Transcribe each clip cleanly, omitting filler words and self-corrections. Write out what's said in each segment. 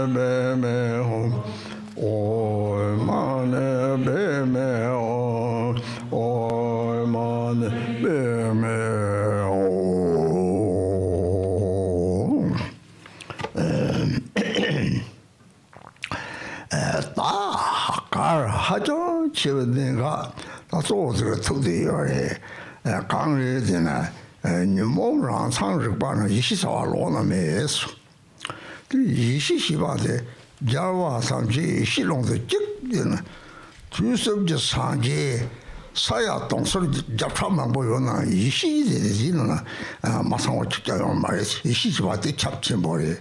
be me o mane be me o mane be me 다 하죠 지금내가 다做这个 토대열에 강의되나 몸랑 상식반은 이시사로나 매수 이시시바데 자와 상지 실롱의 직되는 주섭지 상지 사야 동서를 잡차만 보여나 이시되지는 마상을 직자요 말이지 이시시바데 잡지 머리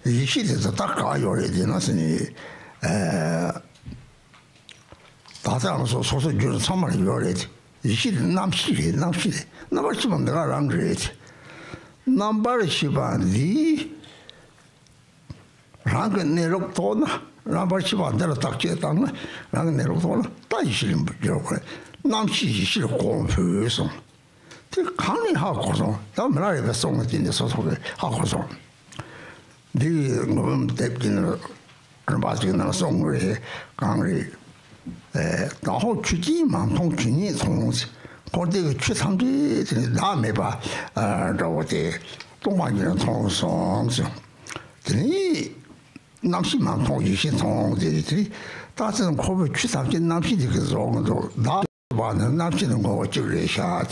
이시에서 딱 가요래 되나서니 다자면서 소소 주는 선물이 요래지 이시는 남시리 나발치면 내가 안 그래지 남발치반이 랑은 내lok도나 남발치반 내가 딱 제당나 랑은 내lok도나 다 이시는 부족해 남시 이시를 공표해서 그 강이 하고서 나 말에送进的소속에 하고서 네 뭐 대비는 얼마지나送을 강이然后去地嘛通去你从我这个去场地那没吧这我的东方人从上是这南西嘛通一些从这大致可不去场地南西这个时候都那吧南西的我就这下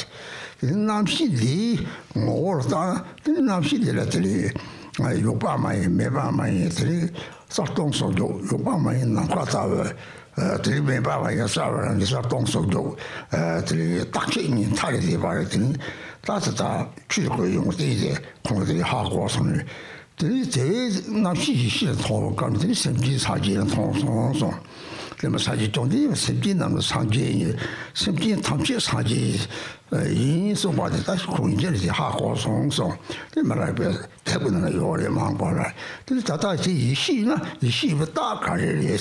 南西的我当南西的这里有办法也没办法也这里上动手有办法也能挂到这里没办法也上了你说动手就这里大概你他的地方这里但是他去会用这些空这里哈国上的这里南西的通跟这里神经差距的通那么差距中的神经那么差距神经他们差距因素把的但是空间里哈国上那么来边太不能有的忙过来这里大这一系呢一系不大概的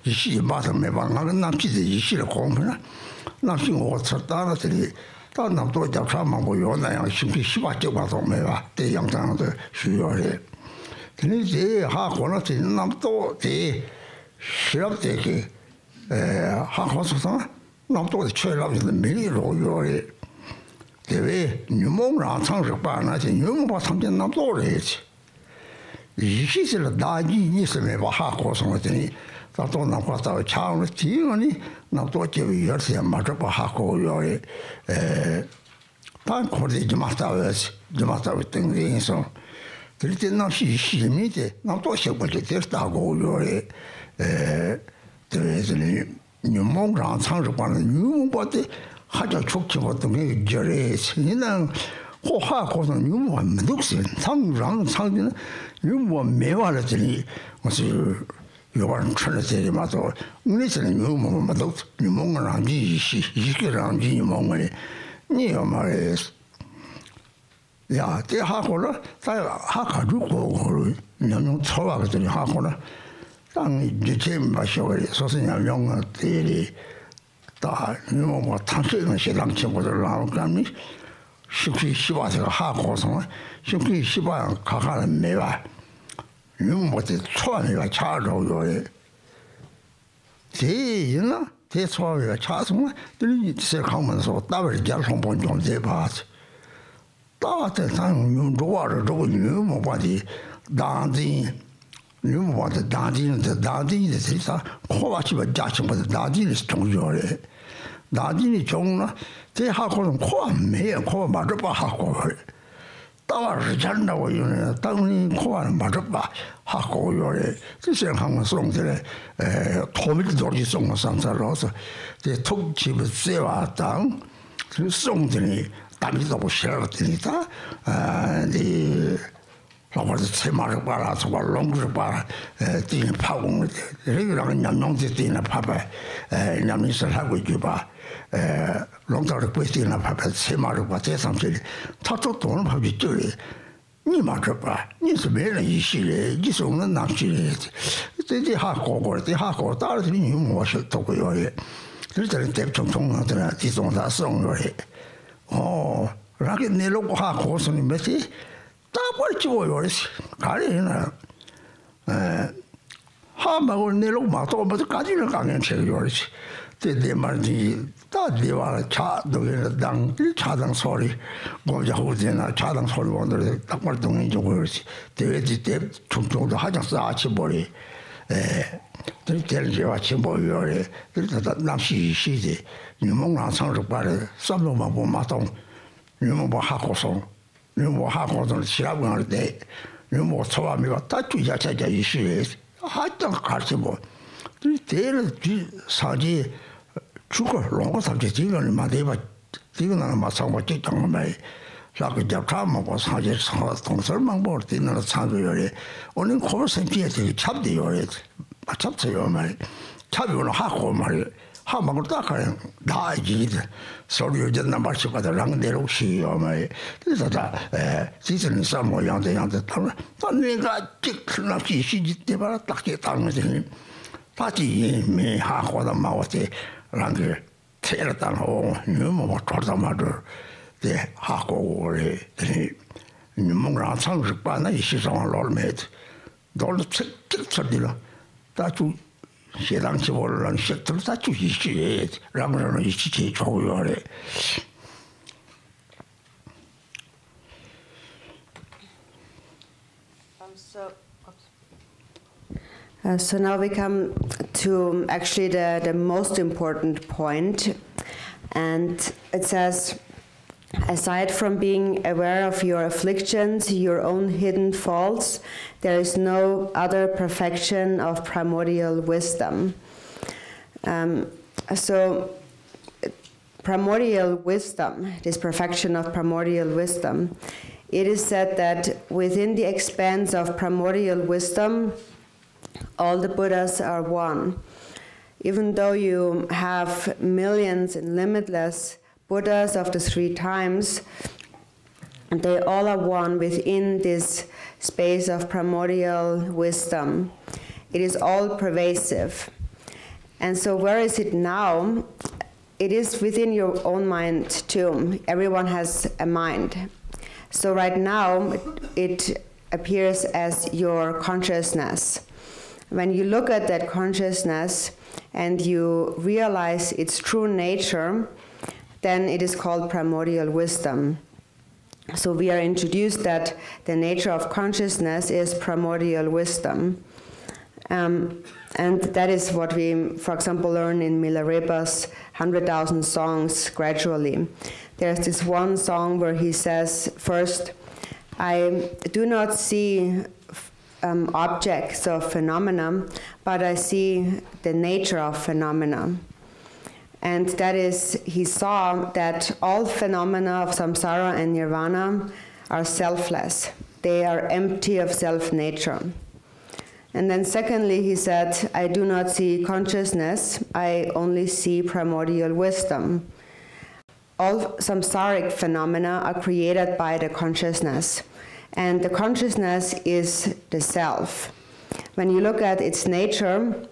一系马上没办法那批的一系的公平了那是我吃到了这里到那么多家船嘛我有那样星期7、8、9把都没吧这样这样的需要的这里这哈国呢这那么多的需要这个哈国说啥那么多的缺了就是没有有的对不对？你梦上常识班那些，你梦把他们那么多人去，一些是大你是没把哈国上的人，他都能把到强了，这个呢，那多就有些嘛，这把哈国要的，但可能就嘛到等人上，这里那是米的，那多些我就这大国要的，这里你梦上常识班的，你梦把的。하자 좋지 못한 게 저래 신이는 호화 고선 유무 meduksin 상랑 상비는 유무 매화라더니 무슨 요번 천에서 맞아 우리는 유무 meduk 유무랑 지시 이게랑 지 유무를 니요 말에 야 대하고는 다 하가지고 그냥 처와가지고 하고는 땅 이제 제일 마셔야 소선이야 영어 대리 다 뭐 당신은 시장 친구들 나오면 쉽게 시바서 하고서 쉽게 시바 가가는 매와 뭐지 초안이가 차로요 제이나 대초가 차서 들이 시작하면서 답을 잘 한번 좀 해봐서 다들 상 좋아를 저거 뭐 봐지 단지 뭐 봐지 단지는 진짜 코와치가 자신보다 단지는 중요해 나중에 정나 제 하고는 코안 매요 코 맞아 봐 하고 따와서 잔다고 이러네 땅이 코안 맞아 봐 하고 요래 그래서 한번 송들에 토미도 돌이 송을 상사로서 제 톡집을 세와 땅 그 송들이 담이도 못 싫어하니까 네 라고서 세마를 빨아서 롱을 빨아 뒤에 파공 이런 남용지 뒤에 파봐 남이서 하고 있지 봐 롱다를 뿌리나 파봐 세마를 봐 대상들이 타도 돈을 파지 저리 니 맞아 봐 니是没人一系列你是我们南系列这하고这하고大的你模式都会有的这这总啊这这种的送了哦那个你如果하고是你没事 벌치고 요리지. 가리나 하마고 내려마도 뭐까지는 강연 책 요리지. 내 말이 다 내와 차도에 당 차당 소리 뭐자 호재나 차당 소리 원들 딱 말동이 좀 그렇지. 대외지 대 중종도 하장사 아치 머리 들들 아치 머리 요리 들다 남시 시지 니몽랑 상적 바래 쌈도만 뭐 마동 니몽 뭐 하고서 니몽 뭐 하고서 시라고 할 때 니몽 처음이가 다 주자자자 이시에 하여튼 같이 뭐 대를 사지 죽어 롱고 삼지 지금은 마대바 지금은 마상고 찍던 말 라고 잡카만 뭐 사지 동설만 볼 때는 상도요래 오늘 코를 생기에 되게 잡대요래 맞잡어요 말 잡으로 하고 말 하면 딱 그냥 나이지 소리 요즘 말씀 받아 랑대로 시요 말 그래서 다 지선은 사모 양대 또 내가 찍는 시지 때 봐라 딱 당하더니 다지 매 하고다 마오테 랑게 테라탄호 너무 좋다 말도 대 하고 그래 뭔가 상식 바나 이시성 롤메트 돌 책책들이라 다주 시당시 올라는 책들 다주 이시 라면은 이시 좋아요 그래 So now we come to actually the most important point, and it says, aside from being aware of your afflictions, your own hidden faults, there is no other perfection of primordial wisdom. So primordial wisdom, this perfection of primordial wisdom, it is said that within the expanse of primordial wisdom, all the Buddhas are one. Even though you have millions and limitless Buddhas of the 3 times, they all are one within this space of primordial wisdom. It is all pervasive. And so where is it now? It is within your own mind too. Everyone has a mind. So right now, it appears as your consciousness. When you look at that consciousness and you realize its true nature, then it is called primordial wisdom. So we are introduced that the nature of consciousness is primordial wisdom. And that is what we, for example, learn in Milarepa's 100,000 songs gradually. There's this one song where he says, first, I do not see objects of phenomena, but I see the nature of phenomena. And that is, he saw that all phenomena of samsara and nirvana are selfless. They are empty of self-nature. And then secondly, he said, I do not see consciousness, I only see primordial wisdom. All samsaric phenomena are created by the consciousness. And the consciousness is the self. When you look at its nature,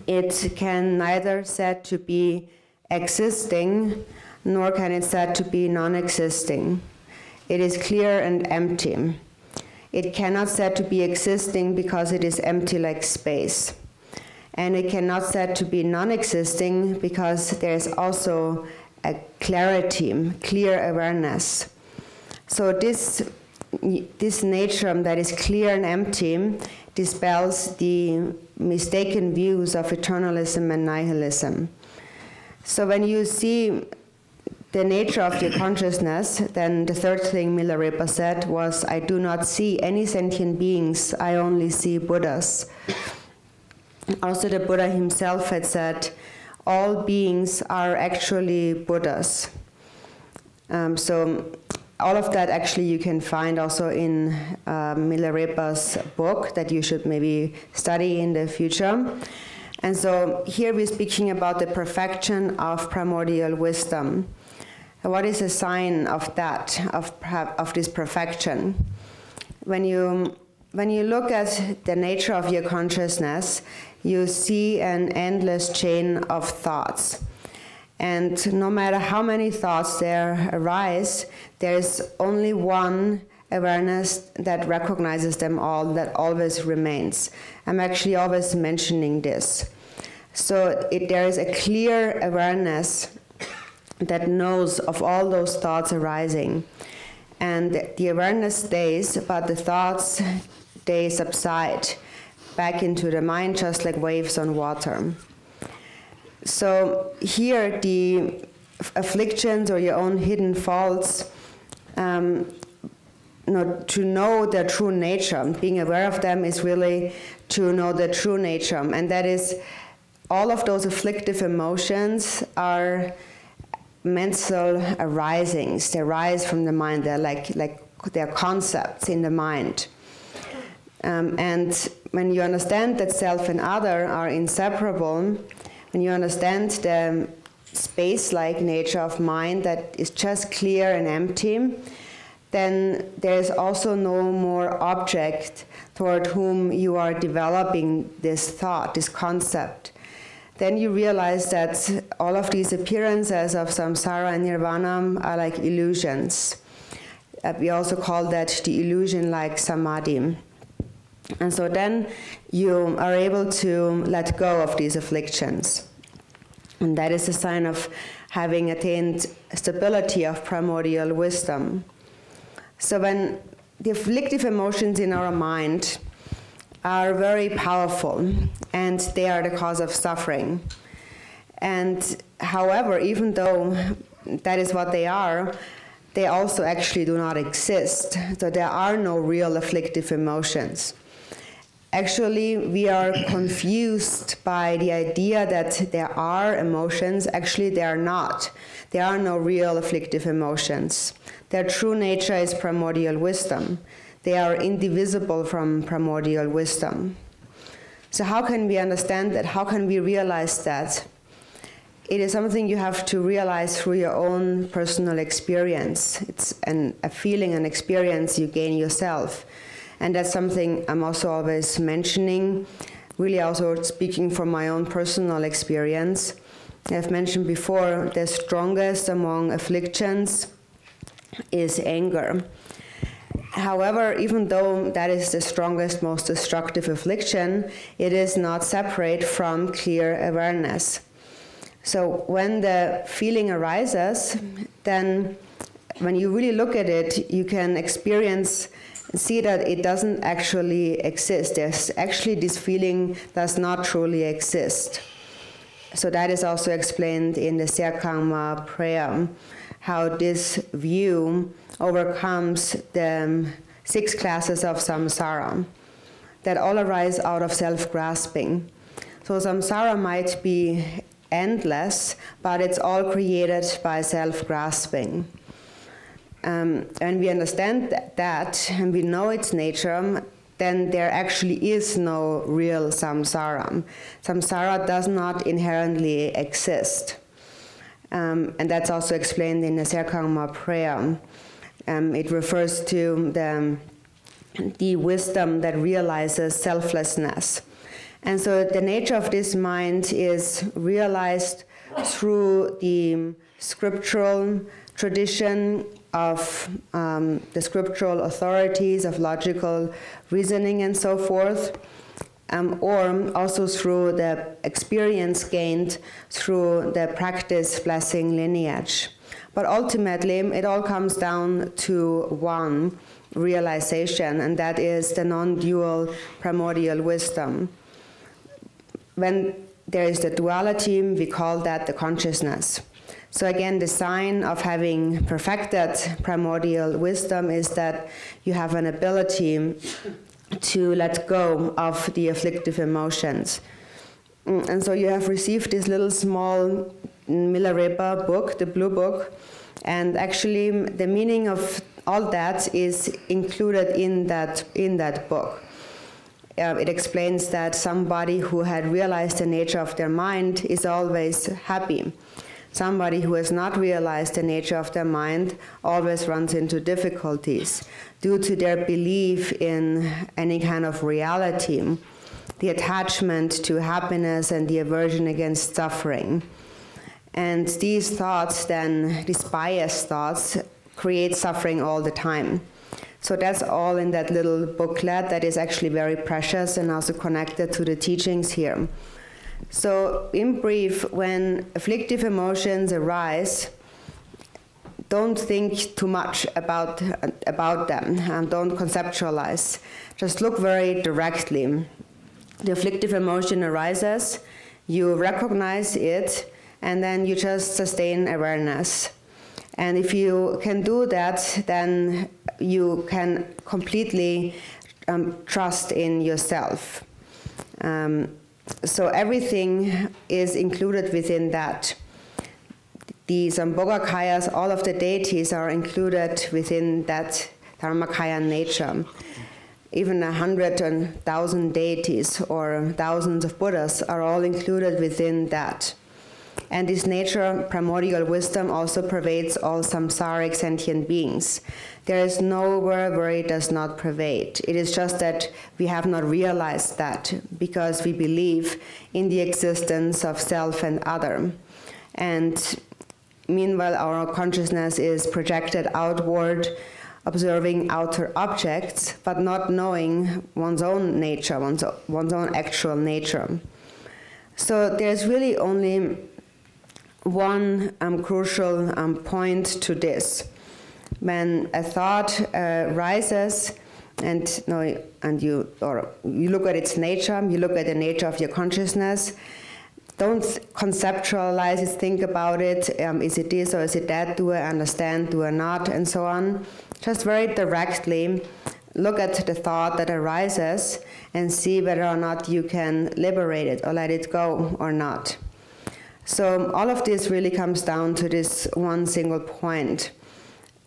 it can neither said to be existing, nor can it said to be non-existing. It is clear and empty. It cannot said to be existing because it is empty like space. And it cannot said to be non-existing because there is also a clarity, clear awareness. So this nature that is clear and empty dispels the mistaken views of eternalism and nihilism. So when you see the nature of your consciousness, then the third thing Milarepa said was, I do not see any sentient beings, I only see Buddhas. Also the Buddha himself had said, all beings are actually Buddhas. So all of that actually you can find also in Milarepa's book that you should maybe study in the future. And so here we're speaking about the perfection of primordial wisdom. What is a sign of that, of this perfection? When you look at the nature of your consciousness, you see an endless chain of thoughts. And no matter how many thoughts there arise, there is only one awareness that recognizes them all, that always remains. I'm actually always mentioning this. So there is a clear awareness that knows of all those thoughts arising. And the awareness stays, but the thoughts, they subside back into the mind just like waves on water. So here the afflictions or your own hidden faults, to know their true nature, being aware of them is really to know the true nature. And that is, all of those afflictive emotions are mental arisings. They arise from the mind. They're like they're concepts in the mind. And when you understand that self and other are inseparable, when you understand the space-like nature of mind that is just clear and empty, then there is also no more object toward whom you are developing this thought, this concept. Then you realize that all of these appearances of samsara and nirvana are like illusions. We also call that the illusion-like samadhi. And so then you are able to let go of these afflictions. And that is a sign of having attained stability of primordial wisdom. So when the afflictive emotions in our mind are very powerful, and they are the cause of suffering. And however, even though that is what they are, they also actually do not exist. So there are no real afflictive emotions. Actually, we are confused by the idea that there are emotions. Actually, they are not. There are no real afflictive emotions. Their true nature is primordial wisdom. They are indivisible from primordial wisdom. So how can we understand that? How can we realize that? It is something you have to realize through your own personal experience. It's a feeling, an experience you gain yourself. And that's something I'm also always mentioning, really also speaking from my own personal experience. I've mentioned before, the strongest among afflictions is anger. However, even though that is the strongest, most destructive affliction, it is not separate from clear awareness. So when the feeling arises, then when you really look at it, you can see that it doesn't actually exist. There's actually this feeling does not truly exist. So that is also explained in the Serkangma prayer, how this view overcomes the 6 classes of samsara that all arise out of self-grasping. So samsara might be endless, but it's all created by self-grasping. And we understand that, and we know its nature, then there actually is no real samsara. Samsara does not inherently exist. And that's also explained in the Serkangma prayer. It refers to the wisdom that realizes selflessness. And so the nature of this mind is realized through the scriptural tradition of the scriptural authorities of logical reasoning and so forth, or also through the experience gained through the practice blessing lineage. But ultimately, it all comes down to one realization, and that is the non-dual primordial wisdom. When there is the duality, we call that the consciousness. So again, the sign of having perfected primordial wisdom is that you have an ability to let go of the afflictive emotions. And so you have received this little small Milarepa book, the blue book, and actually the meaning of all that is included in that book. It explains that somebody who had realized the nature of their mind is always happy. Somebody who has not realized the nature of their mind always runs into difficulties due to their belief in any kind of reality, the attachment to happiness and the aversion against suffering. And these thoughts then, these biased thoughts, create suffering all the time. So that's all in that little booklet that is actually very precious and also connected to the teachings here. So in brief, when afflictive emotions arise, don't think too much about them, and don't conceptualize. Just look very directly. The afflictive emotion arises, you recognize it, and then you just sustain awareness. And if you can do that, then you can completely trust in yourself. So everything is included within that. The Sambhogakayas, all of the deities are included within that Dharmakaya nature. Even 100,000 deities or thousands of Buddhas are all included within that. And this nature, primordial wisdom, also pervades all samsaric sentient beings. There is nowhere where it does not pervade. It is just that we have not realized that because we believe in the existence of self and other. And meanwhile, our consciousness is projected outward, observing outer objects, but not knowing one's own nature, one's own actual nature. So there's really only one crucial point to this. When a thought rises, and you look at its nature, you look at the nature of your consciousness. Don't conceptualize it, think about it. Is it this or is it that? Do I understand? Do I not? And so on. Just very directly look at the thought that arises and see whether or not you can liberate it or let it go or not. So all of this really comes down to this one single point.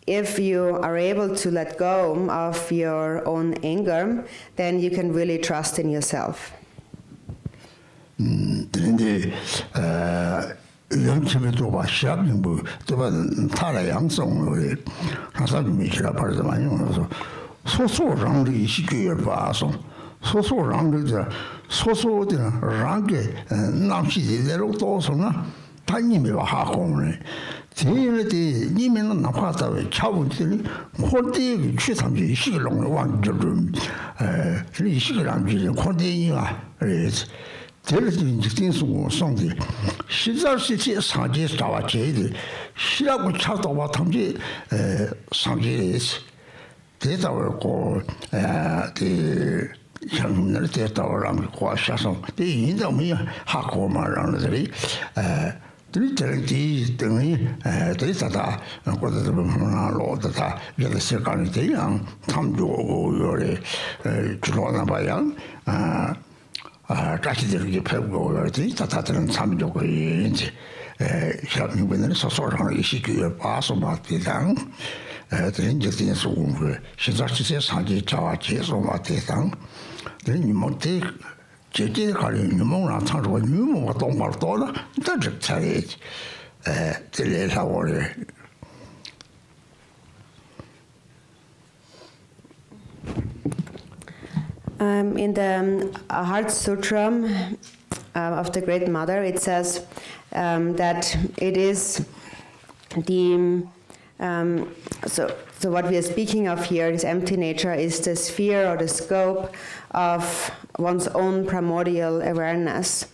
If you are able to let go of your own anger, then you can really trust in yourself. 근데 영침에 도바 시합인 뭐 도바 타라 양성을 하사님이 지라 말하더만요. 그래서 소소랑의 시기에 봐서 소소랑의 소소들은 랑게 남시대로 도서나 단님이 하고네. 제일에 님은 나파다 차분들이 홀대 취삼지 시기롱을 완전히 이 시기랑지 홀대이가 그래서 대리인 직진수 성지 시절시티 상지 자와제의 시라고 차도와 탐지 상지 대다고 그 현문을 대다오랑 고아셔서 이 인도미 하고 말하는들이 들이 등이 들이다다 거기서 로다다 이제 시간이 되면 탐조고 요래 주로나 봐야 자기들이 배우고 그러더니 다들은 참조고 이제 현미분은 소소랑 이시기에 봐서 맞대당 이제 소공부 시작시세 상지 자와 계속 맞대당 이 못대 제게 가리는 뭐랑 참조고 유모가 동발 또나 다들 차례 들려사오래 In the Heart Sutra of the Great Mother, it says that it is the so what we are speaking of here, this empty nature, is the sphere or the scope of one's own primordial awareness.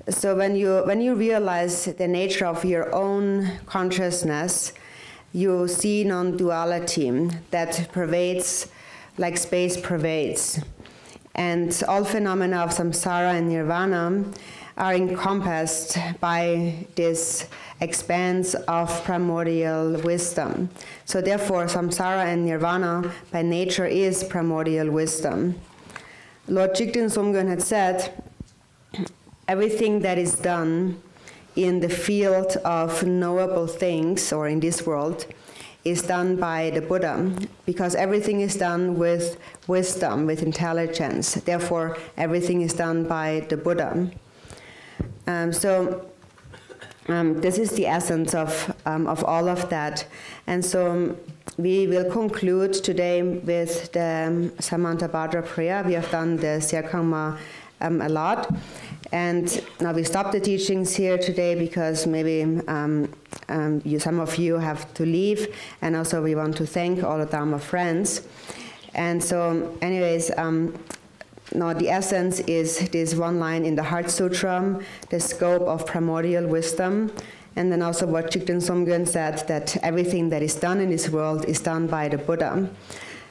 So when you realize the nature of your own consciousness, you see non-duality that pervades like space pervades. And all phenomena of samsara and nirvana are encompassed by this expanse of primordial wisdom. So therefore, samsara and nirvana by nature is primordial wisdom. Lord Jigten Somgyön had said, everything that is done in the field of knowable things, or in this world, is done by the Buddha, because everything is done with wisdom, with intelligence. Therefore, everything is done by the Buddha. This is the essence of all of that. And so we will conclude today with the Samantabhadra prayer. We have done the Sirkangma a lot. And now we stop the teachings here today because maybe some of you have to leave, and also we want to thank all the Dharma friends. And so anyways, now the essence is this one line in the Heart Sutra, the scope of primordial wisdom, and then also what Jigten Somgyön said, that everything that is done in this world is done by the Buddha.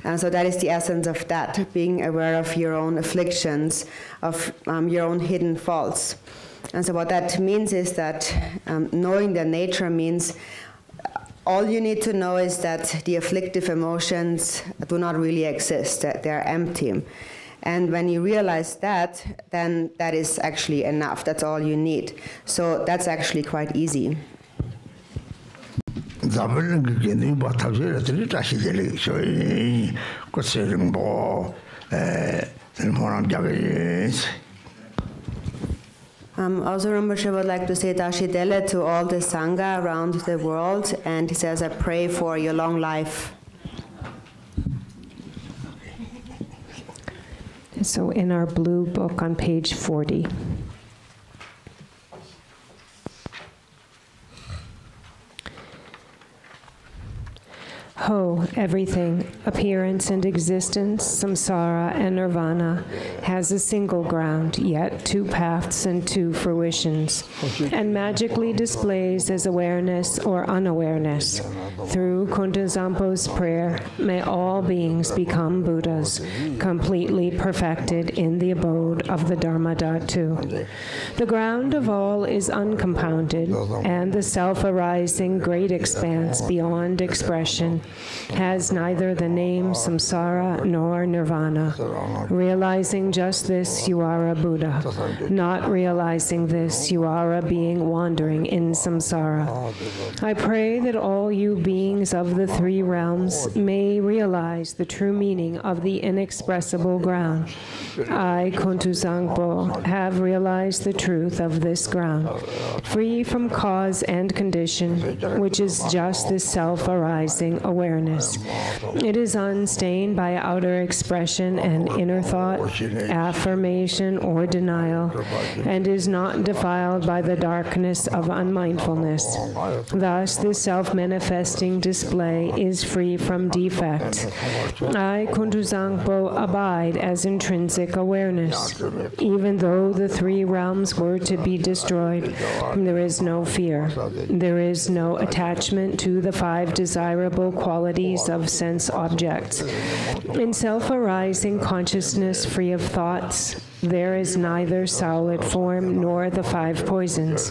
And so that is the essence of that, being aware of your own afflictions, of your own hidden faults. And so what that means is that knowing their nature means all you need to know is that the afflictive emotions do not really exist, that they are empty. And when you realize that, then that is actually enough. That's all you need. So that's actually quite easy. Also, Rinpoche would like to say Dashidele to all the Sangha around the world, and he says, I pray for your long life. So in our blue book on page 40. Ho, everything, appearance and existence, samsara and nirvana, has a single ground, yet two paths and two fruitions, and magically displays as awareness or unawareness. Through Kunta Zampo's prayer, may all beings become Buddhas, completely perfected in the abode of the Dharma Dhatu. The ground of all is uncompounded, and the self-arising great expanse beyond expression has neither the name samsara nor nirvana. Realizing just this, you are a Buddha. Not realizing this, you are a being wandering in samsara. I pray that all you beings of the three realms may realize the true meaning of the inexpressible ground. I, Kuntu Zangpo, have realized the truth of this ground, free from cause and condition, which is just this self-arising awareness. It is unstained by outer expression and inner thought, affirmation, or denial, and is not defiled by the darkness of unmindfulness. Thus, this self-manifesting display is free from defect. I, Kuntu Zangpo, abide as intrinsic awareness. Even though the three realms were to be destroyed, there is no fear. There is no attachment to the five desirable qualities of sense objects. In self-arising consciousness free of thoughts, there is neither solid form nor the five poisons.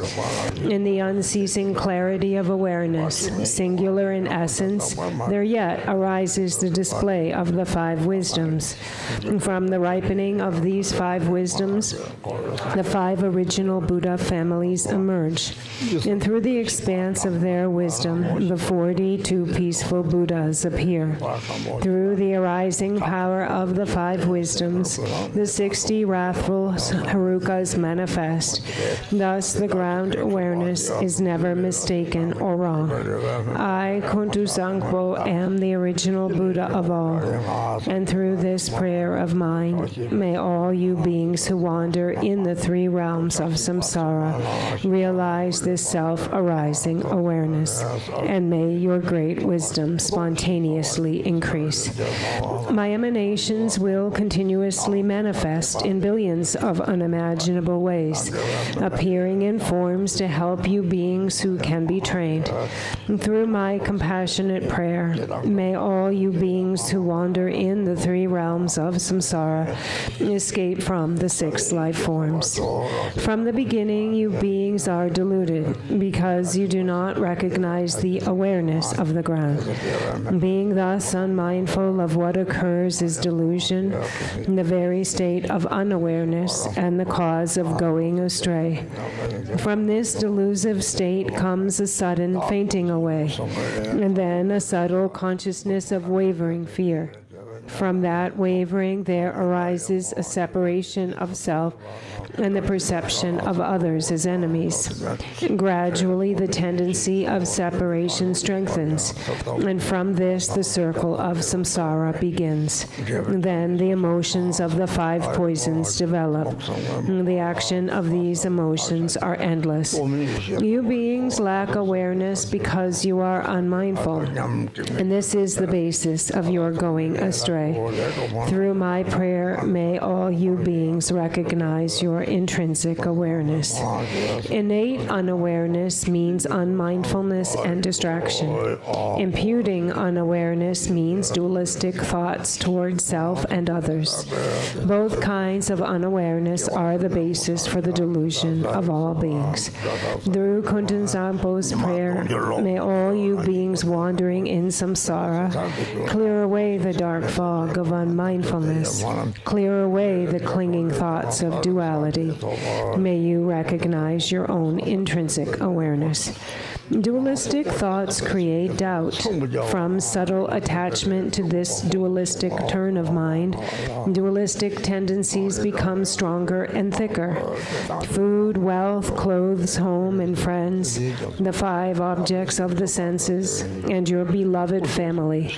In the unceasing clarity of awareness, singular in essence, there yet arises the display of the five wisdoms. From the ripening of these five wisdoms, the five original Buddha families emerge. And through the expanse of their wisdom, the 42 peaceful Buddhas appear. Through the arising power of the five wisdoms, the 60 wrathful Harukas manifest. Thus, the ground awareness is never mistaken or wrong. I, Kuntu Zangpo, am the original Buddha of all. And through this prayer of mine, may all you beings who wander in the three realms of samsara realize this self-arising awareness, and may your great wisdom spontaneously increase. My emanations will continuously manifest in billions of unimaginable ways, appearing in forms to help you beings who can be trained. And through my compassionate prayer, may all you beings who wander in the three realms of samsara escape from the 6 life forms. From the beginning, you beings are deluded because you do not recognize the awareness of the ground. Being thus unmindful of what occurs is delusion, the very state of unawareness and the cause of going astray. From this delusive state comes a sudden fainting away, and then a subtle consciousness of wavering fear. From that wavering, there arises a separation of self and the perception of others as enemies. Gradually, the tendency of separation strengthens, and from this, the circle of samsara begins. Then the emotions of the 5 poisons develop. The action of these emotions are endless. You beings lack awareness because you are unmindful, and this is the basis of your going astray. Through my prayer, may all you beings recognize your intrinsic awareness. Innate unawareness means unmindfulness and distraction. Imputing unawareness means dualistic thoughts toward self and others. Both kinds of unawareness are the basis for the delusion of all beings. Through Kunten Zampo's prayer, may all you beings wandering in samsara clear away the dark fog of unmindfulness, clear away the clinging thoughts of duality. May you recognize your own intrinsic awareness. Dualistic thoughts create doubt. From subtle attachment to this dualistic turn of mind, dualistic tendencies become stronger and thicker. Food, wealth, clothes, home, and friends, the 5 objects of the senses, and your beloved family.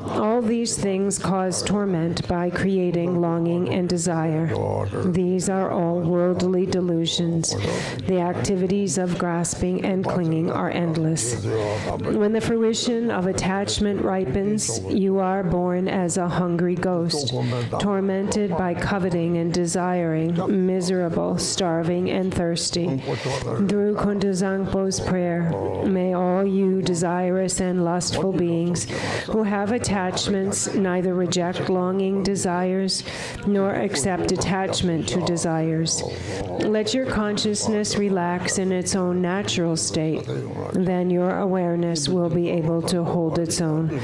All these things cause torment by creating longing and desire. These are all worldly delusions. The activities of grasping and clinging are endless. When the fruition of attachment ripens, you are born as a hungry ghost, tormented by coveting and desiring, miserable, starving, and thirsty. Through Kunten Zampo's prayer, may all you desirous and lustful beings who have attachments neither reject longing desires nor accept attachment to desires. Let your consciousness relax in its own natural state. Then your awareness will be able to hold its own.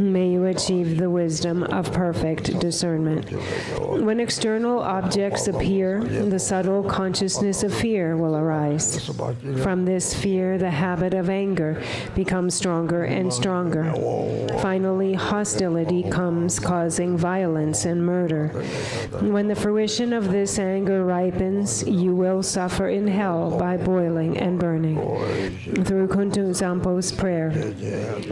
May you achieve the wisdom of perfect discernment. When external objects appear, the subtle consciousness of fear will arise. From this fear, the habit of anger becomes stronger and stronger. Finally, hostility comes, causing violence and murder. When the fruition of this anger ripens, you will suffer in hell by boiling and burning. Through Kunten Zampo's prayer,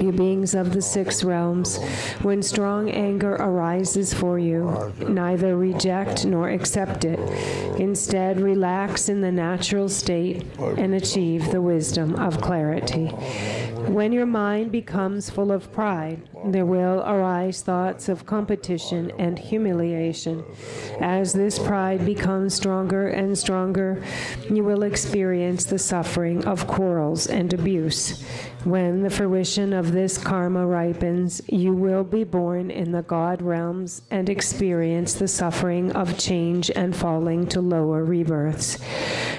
you beings of the 6 realms, when strong anger arises for you, neither reject nor accept it. Instead, relax in the natural state and achieve the wisdom of clarity. When your mind becomes full of pride, there will arise thoughts of competition and humiliation. As this pride becomes stronger and stronger, you will experience the suffering of quarrels and abuse. When the fruition of this karma ripens, you will be born in the God realms and experience the suffering of change and falling to lower rebirths.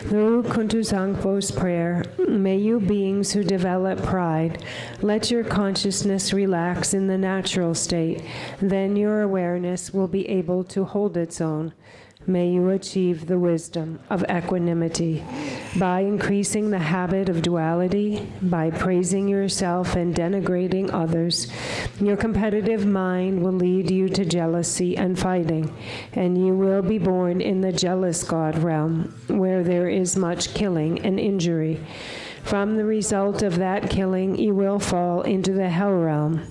Through Kunten Zampo's prayer, may you beings who develop pride, let your consciousness relax in the natural state. Then your awareness will be able to hold its own. May you achieve the wisdom of equanimity. By increasing the habit of duality, by praising yourself and denigrating others, your competitive mind will lead you to jealousy and fighting, and you will be born in the jealous God realm, where there is much killing and injury. From the result of that killing, you will fall into the hell realm.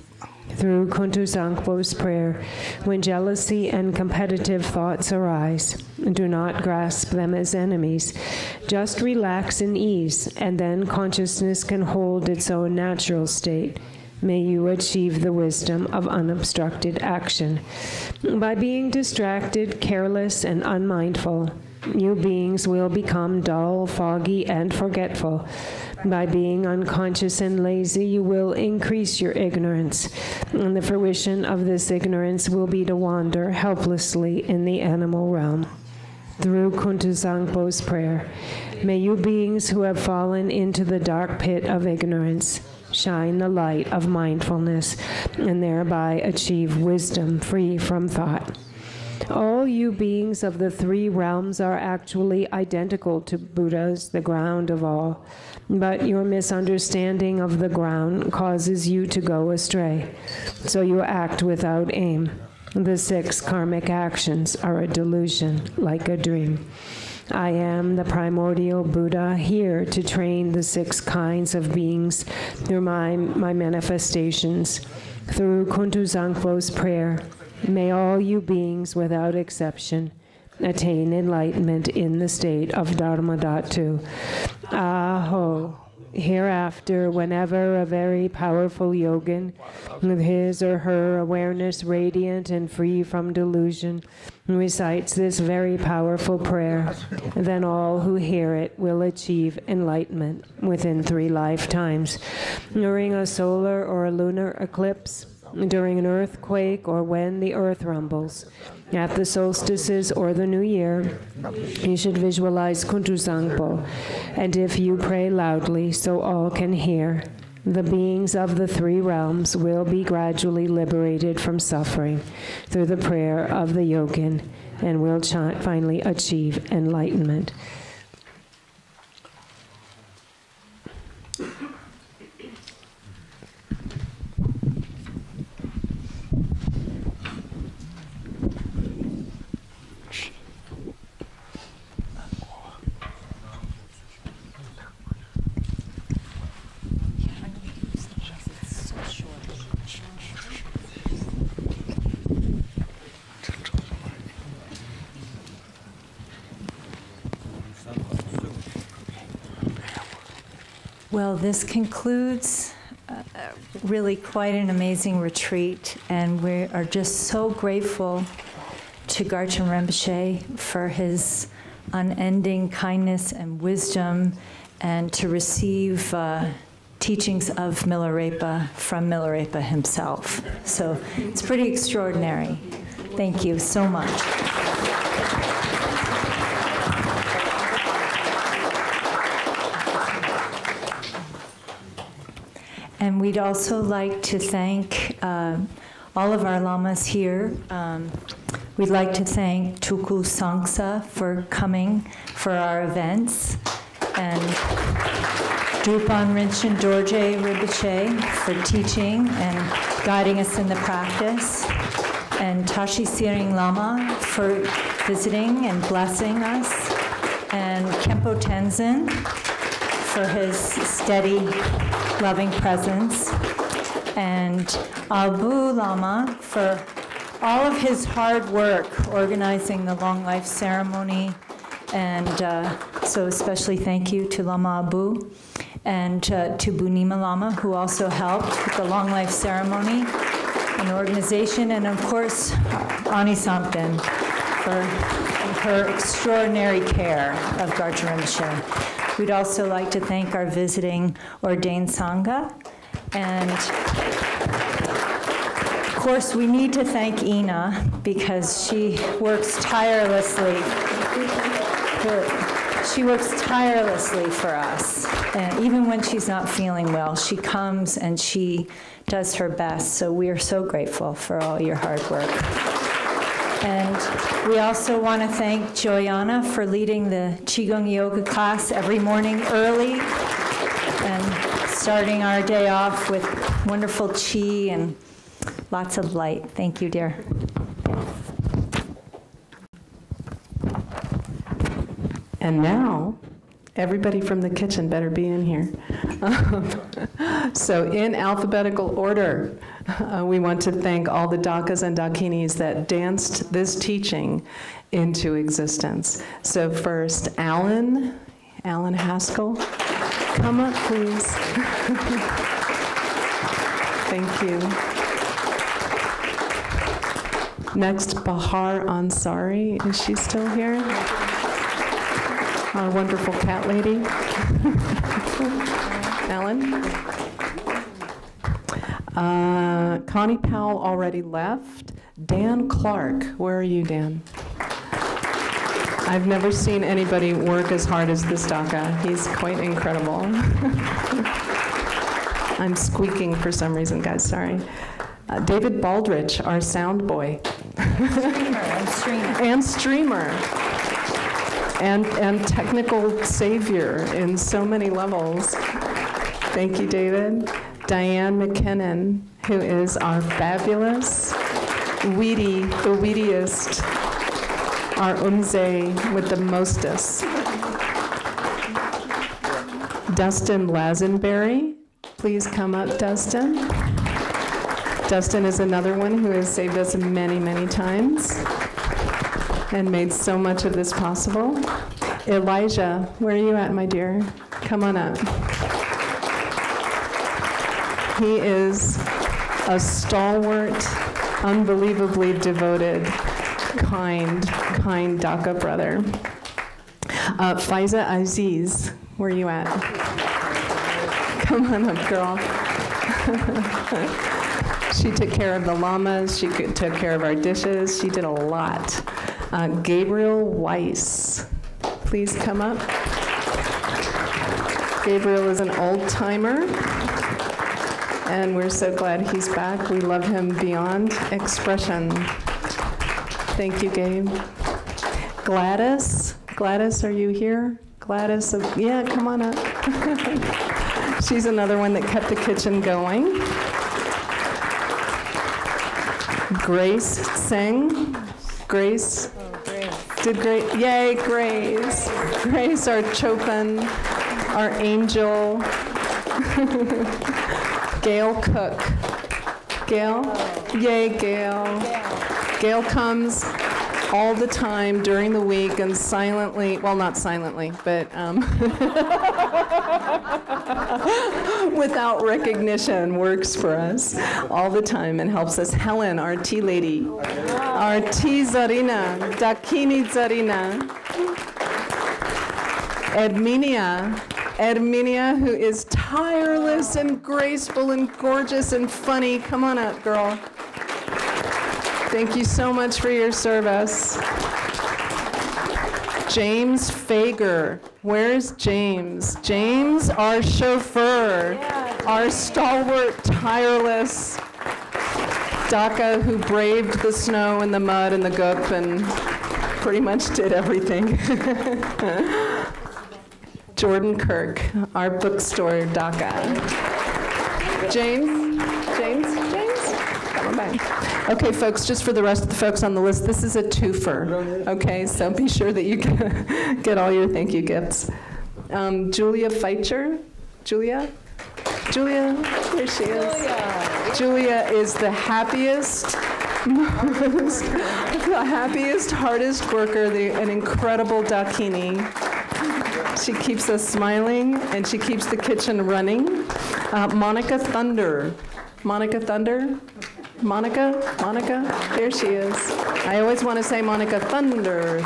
Through Kunten Zampo's prayer, when jealousy and competitive thoughts arise, do not grasp them as enemies. Just relax in ease, and then consciousness can hold its own natural state. May you achieve the wisdom of unobstructed action. By being distracted, careless, and unmindful, you beings will become dull, foggy, and forgetful. By being unconscious and lazy, you will increase your ignorance, and the fruition of this ignorance will be to wander helplessly in the animal realm. Through Kunten Zampo's prayer, may you beings who have fallen into the dark pit of ignorance shine the light of mindfulness, and thereby achieve wisdom free from thought. All you beings of the 3 realms are actually identical to Buddhas, the ground of all, but your misunderstanding of the ground causes you to go astray, so you act without aim. The 6 karmic actions are a delusion, like a dream. I am the primordial Buddha, here to train the 6 kinds of beings through my manifestations. Through Kuntu Zangpo's prayer, may all you beings, without exception, attain enlightenment in the state of Dharmadhatu. Aho. Hereafter, whenever a very powerful yogin, with his or her awareness radiant and free from delusion, recites this very powerful prayer, then all who hear it will achieve enlightenment within 3 lifetimes. During a solar or a lunar eclipse, during an earthquake, or when the earth rumbles, at the solstices or the new year, you should visualize Kuntu Zangpo, and if you pray loudly so all can hear, the beings of the 3 realms will be gradually liberated from suffering through the prayer of the yogin and will finally achieve enlightenment. Well, this concludes really quite an amazing retreat, and we are just so grateful to Garchen Rinpoche for his unending kindness and wisdom, and to receive teachings of Milarepa from Milarepa himself. So it's pretty extraordinary. Thank you so much. And we'd also like to thank all of our lamas here. We'd like to thank Tuku Sangsa for coming for our events, and Drupan Rinchen Dorje Rinpoche for teaching and guiding us in the practice, and Tashi Siring Lama for visiting and blessing us, and Khenpo Tenzin for his steady, loving presence, and Abu Lama for all of his hard work organizing the Long Life ceremony. And so especially thank you to Lama Abu and to Bunima Lama, who also helped with the Long Life ceremony and organization, and of course Ani Samten for her extraordinary care of Garchen Rinpoche. We'd also like to thank our visiting ordained Sangha, and of course we need to thank Ina because she works tirelessly. She works tirelessly for us, and even when she's not feeling well, she comes and she does her best. So we are so grateful for all your hard work. And we also want to thank Joyana for leading the Qigong Yoga class every morning early and starting our day off with wonderful Qi and lots of light. Thank you, dear. And now, everybody from the kitchen better be in here. So in alphabetical order, we want to thank all the Dakas and Dakinis that danced this teaching into existence. So first, Alan Haskell, come up, please. Thank you. Next, Bahar Ansari, is she still here? Our wonderful cat lady. Ellen. Connie Powell already left. Dan Clark, where are you, Dan? I've never seen anybody work as hard as this Daka. He's quite incredible. I'm squeaking for some reason, guys, sorry. David Baldrich, our sound boy. And streamer. And technical savior in so many levels. Thank you, David. Diane McKinnon, who is our fabulous weedy, the weediest, our Unze with the mostest. Dustin Lazenberry, please come up, Dustin. Dustin is another one who has saved us many, many times and made so much of this possible. Elijah, where are you at, my dear? Come on up. He is a stalwart, unbelievably devoted, kind Dhaka brother. Faiza Aziz, where are you at? Come on up, girl. She took care of the llamas. She took care of our dishes. She did a lot. Gabriel Weiss, please come up. Gabriel is an old-timer, and we're so glad he's back. We love him beyond expression. Thank you, Gabe. Gladys, are you here? Gladys, yeah, come on up. She's another one that kept the kitchen going. Grace Singh. Grace. Did great. Yay, Grace. Grace, our Chopin, our angel. Gail Cook. Gail? Yay, Gail. Gail comes all the time during the week and silently, well, not silently, but without recognition, works for us all the time and helps us. Helen, our tea lady, our tea Zarina, Dakini Zarina. Edminia, who is tireless and graceful and gorgeous and funny. Come on up, girl. Thank you so much for your service. James Fager. Where's James? James, our chauffeur, our stalwart, tireless Dhaka who braved the snow and the mud and the goop and pretty much did everything. Jordan Kirk, our bookstore Dhaka. James? Come on back. Okay, folks, just for the rest of the folks on the list, this is a twofer, okay? So be sure that you get all your thank you gifts. Julia Feitcher. Julia, here she is. Julia is the happiest, hardest worker, an incredible Dakini. She keeps us smiling, and she keeps the kitchen running. Monica Thunder. Monica, there she is. I always want to say Monica Thunder.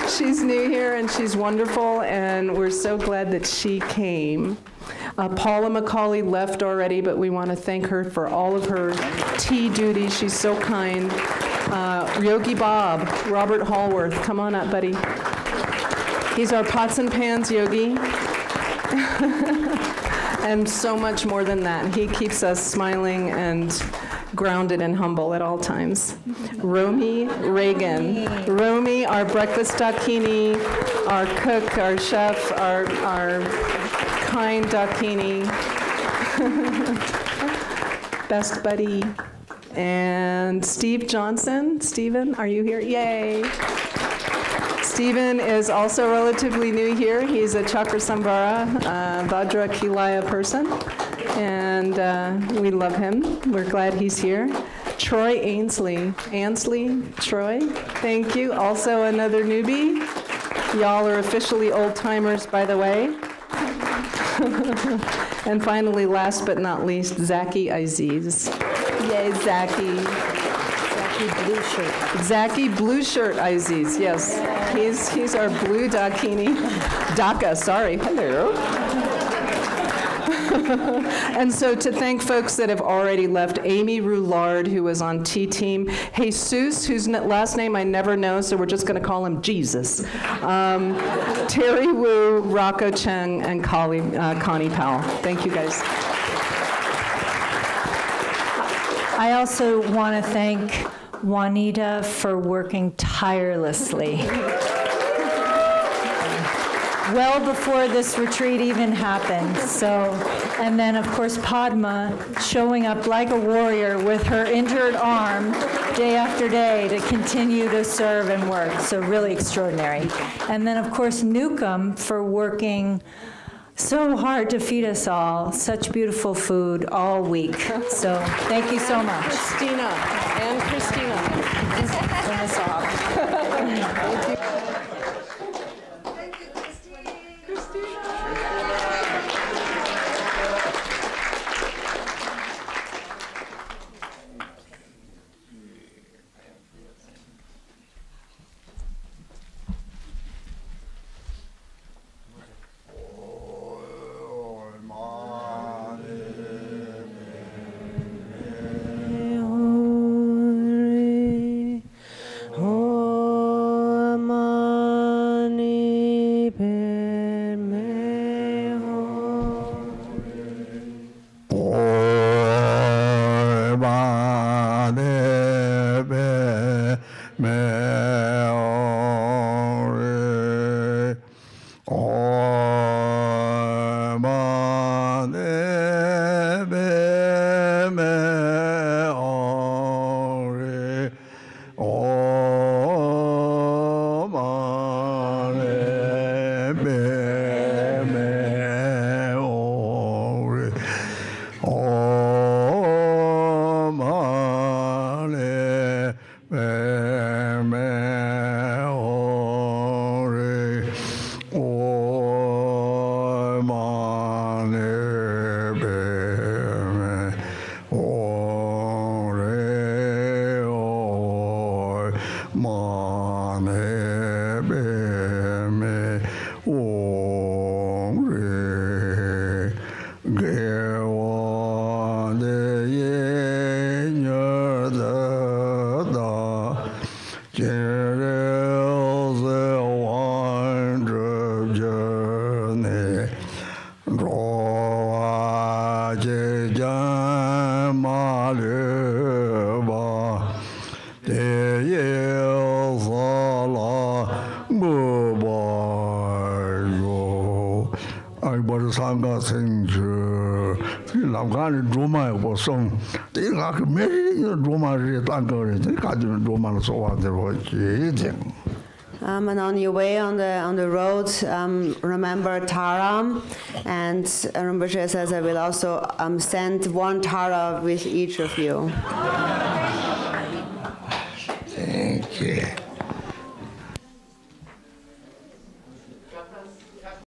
She's new here and she's wonderful, and we're so glad that she came. Paula McCauley left already, but we want to thank her for all of her tea duties. She's so kind. Yogi Bob, Robert Hallworth, come on up, buddy. He's our pots and pans yogi. And so much more than that. He keeps us smiling and grounded and humble at all times. Romy Reagan. Romy, our breakfast dakini, our cook, our chef, our kind dakini. Best buddy. And Steve Johnson. Steven, are you here? Yay. Stephen is also relatively new here. He's a Chakrasambhara, Vajra Kilaya person, and we love him. We're glad he's here. Troy Ainsley. Troy, thank you. Also another newbie. Y'all are officially old-timers, by the way. And finally, last but not least, Zaki Aziz. Yay, Zaki. Blue shirt. Zaki Blue Shirt Aziz, yes. He's our blue Dakini. Dhaka, sorry. Hello. And so to thank folks that have already left, Amy Roulard, who was on T-Team, Jesus, whose last name I never know, so we're just going to call him Jesus, Terry Wu, Rocco Cheng, and Connie Powell. Thank you, guys. I also want to thank Juanita for working tirelessly. well before this retreat even happened. So, and then of course Padma showing up like a warrior with her injured arm day after day to continue to serve and work. So really extraordinary. And then of course Newcomb for working so hard to feed us all such beautiful food all week. So thank you so much. Christina. Turn this off. And on your way on the road, remember Tara, and Rinpoche says I will also send one Tara with each of you. Thank you.